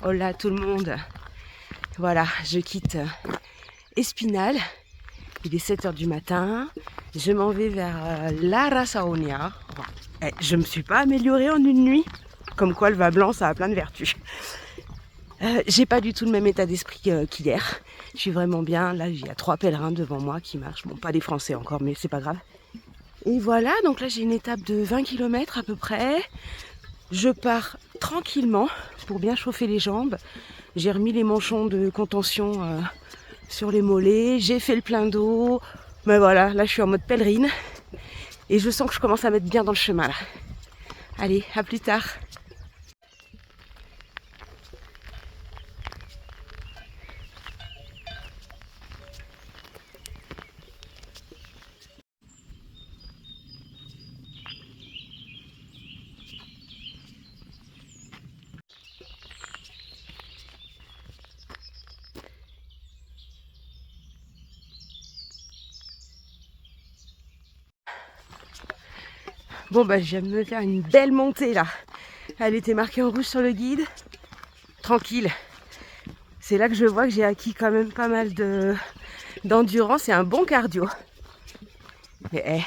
Hola tout le monde. Voilà, je quitte Espinal. Il est 7 h du matin. Je m'en vais vers La Saonia. Je me suis pas améliorée en une nuit. Comme quoi le vin blanc, ça a plein de vertus. J'ai pas du tout le même état d'esprit qu'hier. Je suis vraiment bien. Là, il y a 3 pèlerins devant moi qui marchent. Bon, pas des Français encore, mais c'est pas grave. Et voilà, donc là j'ai une étape de 20 km à peu près. Je pars tranquillement pour bien chauffer les jambes. J'ai remis les manchons de contention sur les mollets. J'ai fait le plein d'eau. Mais voilà, là je suis en mode pèlerine. Et je sens que je commence à mettre bien dans le chemin là. Allez, à plus tard. Bon bah je viens de me faire une belle montée là. Elle était marquée en rouge sur le guide. Tranquille. C'est là que je vois que j'ai acquis quand même pas mal d'endurance et un bon cardio. Mais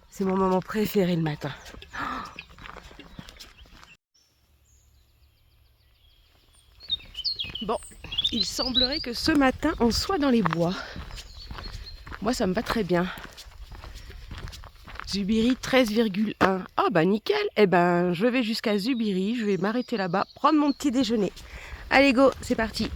c'est mon moment préféré le matin. Bon, il semblerait que ce matin on soit dans les bois. Moi ça me va très bien. Zubiri 13,1. Ah bah nickel. Eh ben je vais jusqu'à Zubiri, je vais m'arrêter là-bas, prendre mon petit déjeuner. Allez go, c'est parti.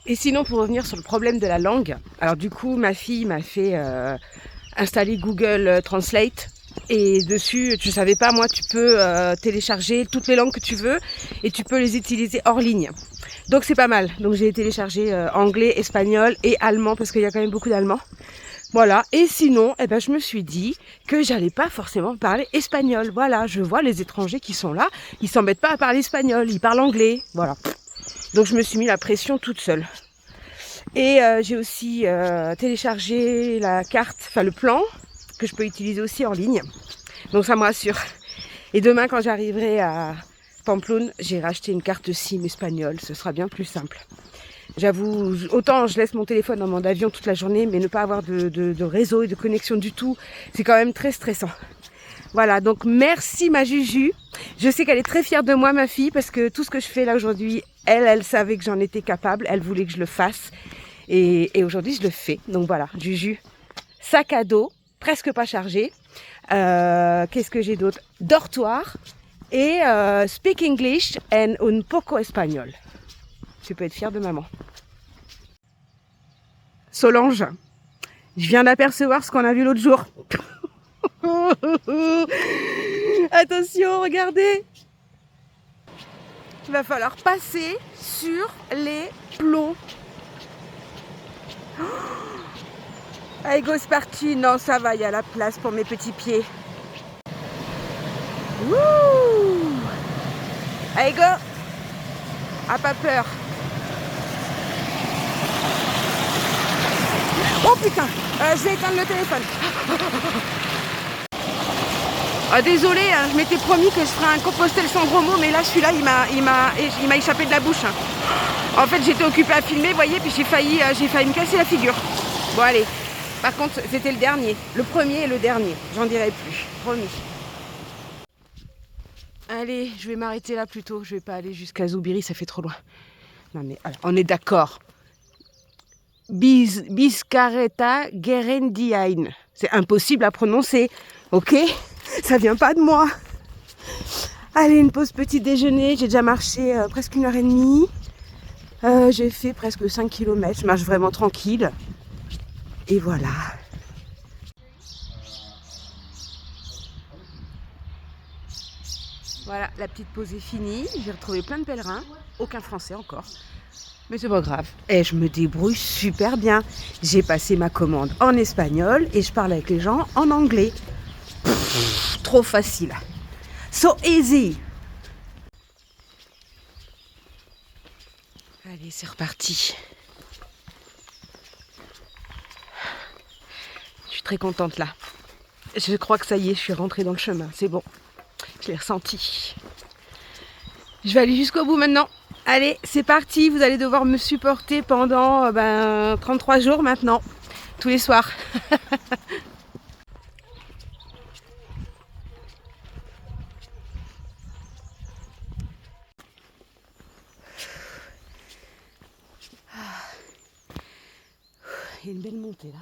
Et sinon, pour revenir sur le problème de la langue, alors du coup, ma fille m'a fait installer Google Translate. Et dessus, tu savais pas, moi, tu peux télécharger toutes les langues que tu veux et tu peux les utiliser hors ligne. Donc c'est pas mal. Donc j'ai téléchargé anglais, espagnol et allemand parce qu'il y a quand même beaucoup d'allemand. Voilà. Et sinon, eh ben, je me suis dit que j'allais pas forcément parler espagnol. Voilà, je vois les étrangers qui sont là, ils s'embêtent pas à parler espagnol, ils parlent anglais. Voilà. Donc je me suis mis la pression toute seule. Et j'ai aussi téléchargé la carte, enfin le plan, que je peux utiliser aussi en ligne. Donc ça me rassure. Et demain quand j'arriverai à Pamplona, j'ai racheté une carte SIM espagnole, ce sera bien plus simple. J'avoue, autant je laisse mon téléphone en mode avion toute la journée, mais ne pas avoir de réseau et de connexion du tout, c'est quand même très stressant. Voilà, donc merci ma Juju. Je sais qu'elle est très fière de moi, ma fille, parce que tout ce que je fais là aujourd'hui, elle savait que j'en étais capable, elle voulait que je le fasse. Et aujourd'hui, je le fais. Donc voilà, Juju, sac à dos, presque pas chargé. Qu'est-ce que j'ai d'autre? Dortoir et speak English and un poco espagnol. Tu peux être fière de maman. Solange, je viens d'apercevoir ce qu'on a vu l'autre jour. Attention, regardez. Il va falloir passer sur les plombs. Allez, go, c'est parti. Non, ça va, il y a la place pour mes petits pieds. Wouh! Allez, go! Ah, pas peur. Oh putain, je vais éteindre le téléphone. Ah, désolé, hein, je m'étais promis que je ferais un compostel sans gros mots, mais là celui-là il m'a échappé de la bouche. Hein. En fait j'étais occupée à filmer, vous voyez, puis j'ai failli me casser la figure. Bon allez, par contre c'était le dernier, le premier et le dernier, j'en dirai plus, promis. Allez, je vais m'arrêter là plutôt, je vais pas aller jusqu'à Zubiri, ça fait trop loin. Non mais alors, on est d'accord. Bizcarreta Gerendiain. C'est impossible à prononcer, ok? Ça vient pas de moi. Allez, une pause petit déjeuner. J'ai déjà marché presque 1 h 30. J'ai fait presque 5 km. Je marche vraiment tranquille. Et voilà. Voilà, la petite pause est finie. J'ai retrouvé plein de pèlerins. Aucun français encore. Mais c'est pas grave. Et je me débrouille super bien. J'ai passé ma commande en espagnol et je parle avec les gens en anglais. Trop facile. So easy. Allez, c'est reparti. Je suis très contente là. Je crois que ça y est, je suis rentrée dans le chemin. C'est bon. Je l'ai ressenti. Je vais aller jusqu'au bout maintenant. Allez, c'est parti. Vous allez devoir me supporter pendant 33 jours maintenant. Tous les soirs. Il y a une belle montée là.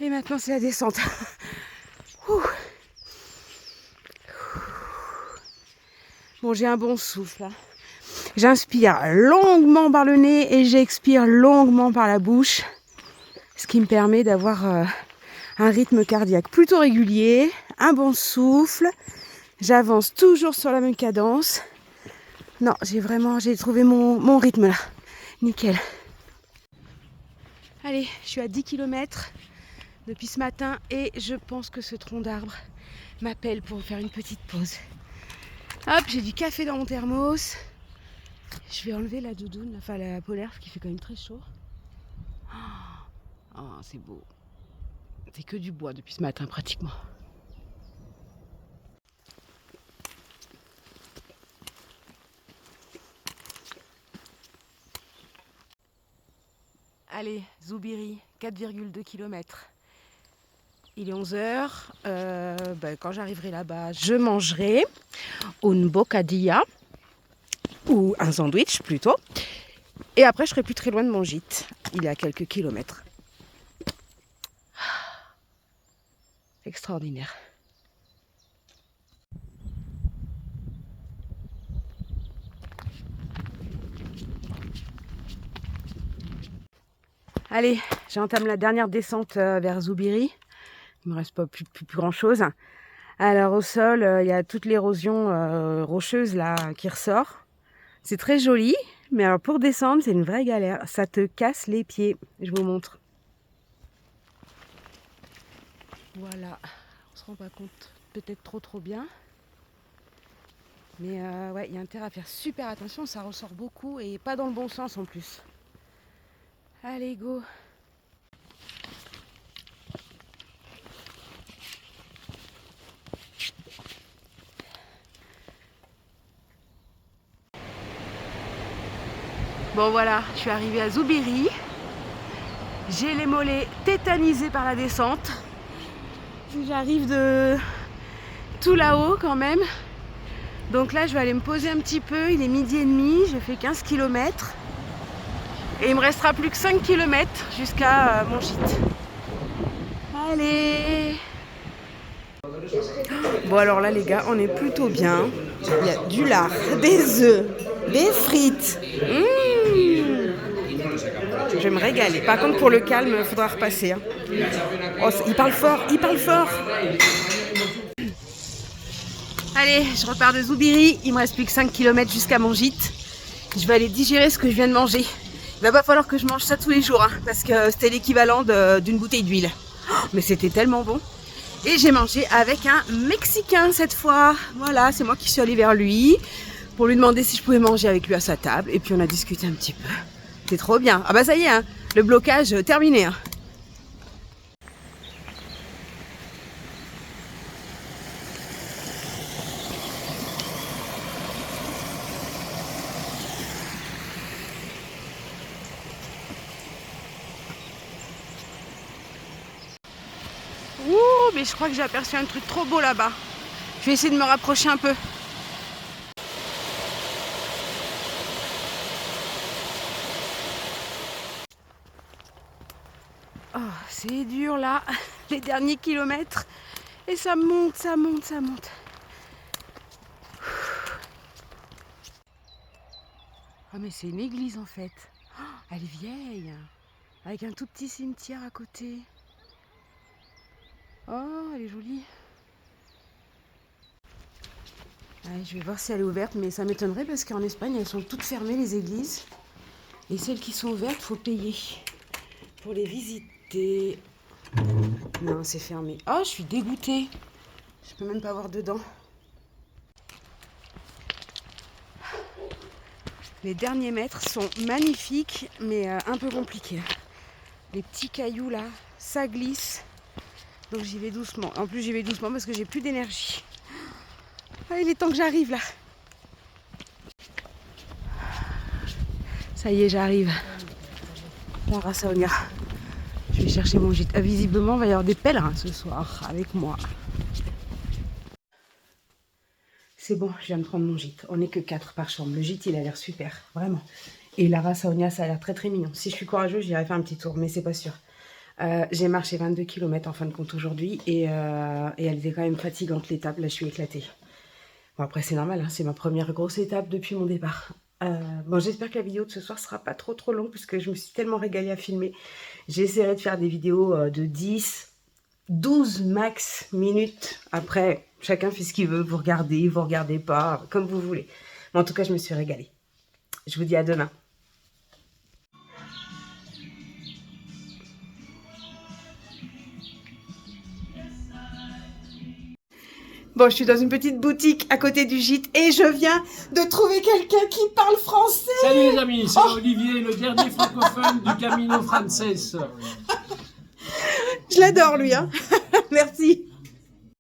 Et maintenant c'est la descente. Bon, j'ai un bon souffle. J'inspire longuement par le nez et j'expire longuement par la bouche. Ce qui me permet d'avoir un rythme cardiaque plutôt régulier, un bon souffle. J'avance toujours sur la même cadence. Non, j'ai trouvé mon rythme là. Nickel. Allez, je suis à 10 km depuis ce matin et je pense que ce tronc d'arbre m'appelle pour faire une petite pause. Hop, j'ai du café dans mon thermos. Je vais enlever la doudoune, enfin la polaire, parce qu'il fait quand même très chaud. Oh, c'est beau. C'est que du bois depuis ce matin pratiquement. Allez, Zoubiri, 4,2 km. Il est 11h. Quand j'arriverai là-bas, je mangerai une bocadilla ou un sandwich plutôt. Et après, je serai plus très loin de mon gîte. Il est à quelques kilomètres. Extraordinaire. Allez, j'entame la dernière descente vers Zoubiri. Il ne me reste pas plus grand chose. Alors au sol, il y a toute l'érosion rocheuse là qui ressort. C'est très joli, mais alors pour descendre, c'est une vraie galère. Ça te casse les pieds. Je vous montre. Voilà, on se rend pas compte peut-être trop bien. Mais ouais, il y a intérêt à faire super attention, ça ressort beaucoup et pas dans le bon sens en plus. Allez, go! Bon voilà, je suis arrivée à Zoubiri. J'ai les mollets tétanisés par la descente. J'arrive de tout là-haut quand même. Donc là, je vais aller me poser un petit peu. Il est 12h30, j'ai fait 15 km. Et il me restera plus que 5 km jusqu'à mon gîte. Allez! Bon alors là les gars, on est plutôt bien. Il y a du lard, des œufs, des frites. Je vais me régaler. Par contre pour le calme, il faudra repasser. Hein. Oh, il parle fort, il parle fort. Allez, je repars de Zoubiri. Il me reste plus que 5 km jusqu'à mon gîte. Je vais aller digérer ce que je viens de manger. Il va pas falloir que je mange ça tous les jours, hein, parce que c'était l'équivalent d'une bouteille d'huile. Oh, mais c'était tellement bon. Et j'ai mangé avec un Mexicain cette fois. Voilà, c'est moi qui suis allée vers lui pour lui demander si je pouvais manger avec lui à sa table. Et puis on a discuté un petit peu. C'est trop bien. Ah bah ça y est, hein, le blocage terminé. Hein. Ouh, mais je crois que j'ai aperçu un truc trop beau là-bas. Je vais essayer de me rapprocher un peu. Oh, c'est dur là, les derniers kilomètres. Et ça monte, ça monte, ça monte. Oh mais c'est une église en fait. Oh, elle est vieille. Avec un tout petit cimetière à côté. Oh, elle est jolie. Allez, je vais voir si elle est ouverte, mais ça m'étonnerait parce qu'en Espagne, elles sont toutes fermées, les églises. Et celles qui sont ouvertes, faut payer pour les visiter. Non, c'est fermé. Oh, je suis dégoûtée. Je peux même pas voir dedans. Les derniers mètres sont magnifiques, mais un peu compliqués. Les petits cailloux là, ça glisse. Donc j'y vais doucement. En plus, j'y vais doucement parce que j'ai plus d'énergie. Ah, il est temps que j'arrive là. Ça y est, j'arrive. La Rassaonia. Je vais chercher mon gîte. Ah, visiblement, il va y avoir des pèlerins ce soir avec moi. C'est bon, je viens de prendre mon gîte. On n'est que 4 par chambre. Le gîte, il a l'air super, vraiment. Et la Rassaonia, ça a l'air très très mignon. Si je suis courageuse, j'irai faire un petit tour, mais c'est pas sûr. J'ai marché 22 km en fin de compte aujourd'hui et elle était quand même fatigante l'étape. Là, je suis éclatée. Bon, après, c'est normal, hein, c'est ma première grosse étape depuis mon départ. Bon, j'espère que la vidéo de ce soir sera pas trop longue parce que je me suis tellement régalée à filmer. J'essaierai de faire des vidéos de 10, 12 max minutes. Après, chacun fait ce qu'il veut. Vous regardez pas, comme vous voulez. Mais en tout cas, je me suis régalée. Je vous dis à demain. Bon, je suis dans une petite boutique à côté du gîte et je viens de trouver quelqu'un qui parle français. Salut les amis, c'est Olivier, le dernier francophone du Camino Frances. Je l'adore lui, hein. Merci.